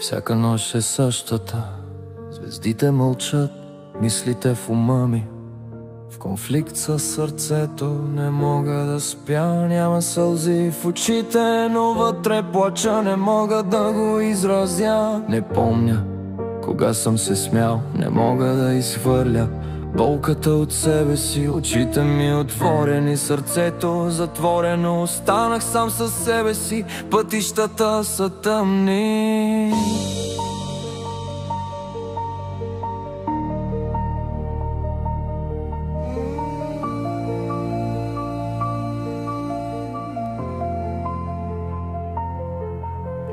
Всяка нощ е същата, звездите мълчат, мислите в ума ми. В конфликт със сърцето не мога да спя. Няма сълзи в очите, но вътре плача, не мога да го изразя. Не помня кога съм се смял, не мога да изхвърля болката от себе си. Очите ми отворени, сърцето затворено. Останах сам със себе си, пътищата са тъмни.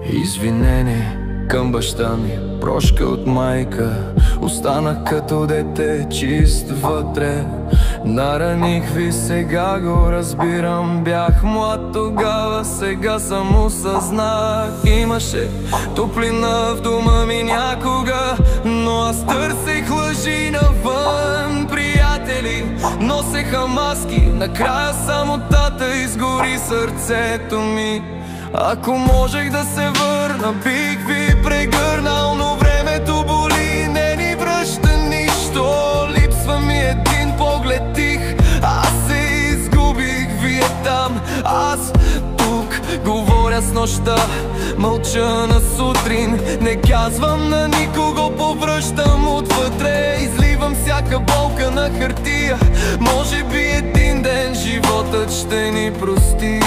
Извинение към баща ми, прошка от майка. Останах като дете, чист вътре. Нараних ви, сега го разбирам. Бях млад тогава, сега съм осъзнах. Имаше топлина в дома ми някога, но аз търсех лъжи навън. Приятели носеха маски, накрая самотата изгори сърцето ми. Ако можех да се върна, бих ви прегърнал, но времето боли, не ни връща нищо. Липсва ми един поглед тих, аз се изгубих, вие там, аз тук. Говоря с нощта, мълча на сутрин. Не казвам на никого, повръщам отвътре. Изливам всяка болка на хартия. Може би един ден животът ще ни прости.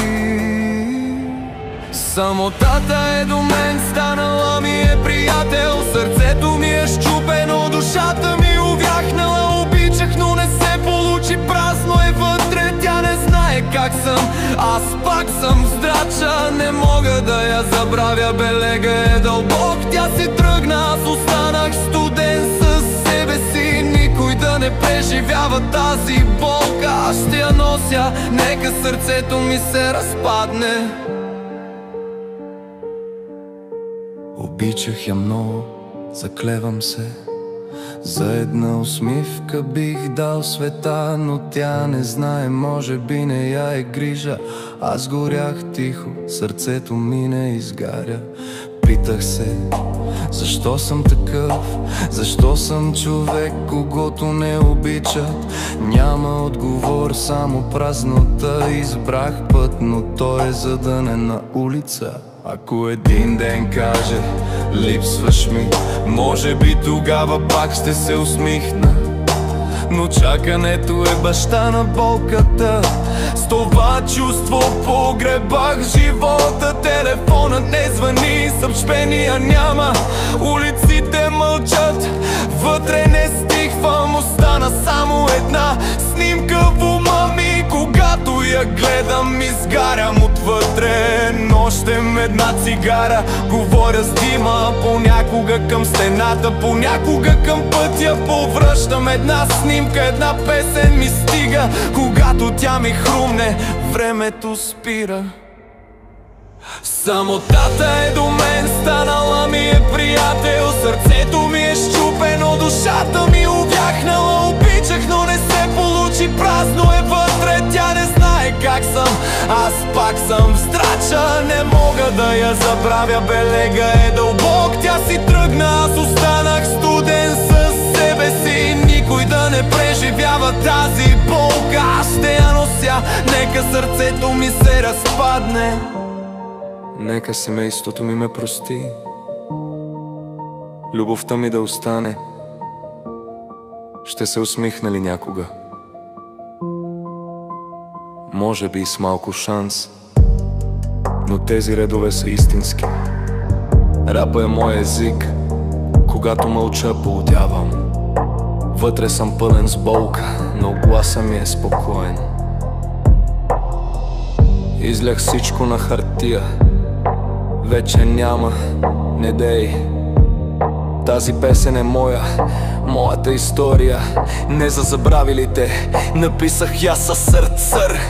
Самотата е до мен, станала ми е приятел. Сърцето ми е счупено, душата ми увяхнала. Обичах, но не се получи, празно е вътре. Тя не знае как съм, аз пак съм здрача. Не мога да я забравя, белега е дълбок. Тя си тръгна, аз останах студен със себе си. Никой да не преживява тази болка. Аз ще я нося, нека сърцето ми се разпадне. Обичах я много, заклевам се. За една усмивка бих дал света, но тя не знае, може би не я е грижа. Аз горях тихо, сърцето ми не изгаря. Питах се, защо съм такъв? Защо съм човек, когото не обичат? Няма отговор, само празнота. Избрах път, но той е задънена улица. Ако един ден каже, липсваш ми, може би тогава пак ще се усмихна. Но чакането е баща на болката. С това чувство погребах живота. Телефонът не звъни, съобщения няма. Улиците мълчат, вътре не стихвам. Остана само една снимка в ума ми. Когато я гледам, изгарям отвътре. Нощем една цигара, говоря с дима. Понякога към стената, понякога към пътя. Повръщам една снимка, една песен ми стига. Когато тя ми хрумне, времето спира. Самотата е до мен, станала ми е приятел. Сърцето ми е счупено, душата ми увяхнала. Обичах, но не се получи, празно е вътре. Тя не знае как съм, аз пак съм в здрача. Не мога да я забравя, белега е дълбок. Тя си тръгна, аз останах студен със себе си. Никой да не преживява тази болка. Аз ще я нося, нека сърцето ми се разпадне. Нека семейството ми ме прости, любовта ми да остане. Ще се усмихна ли някога? Може би с малко шанс, но тези редове са истински. Рапа е мой език, когато мълча поудявам. Вътре съм пълен с болка, но гласа ми е спокоен. Излях всичко на хартия, вече няма, не дей. Тази песен е моя, моята история. Не за забравилите, написах я със сърцър.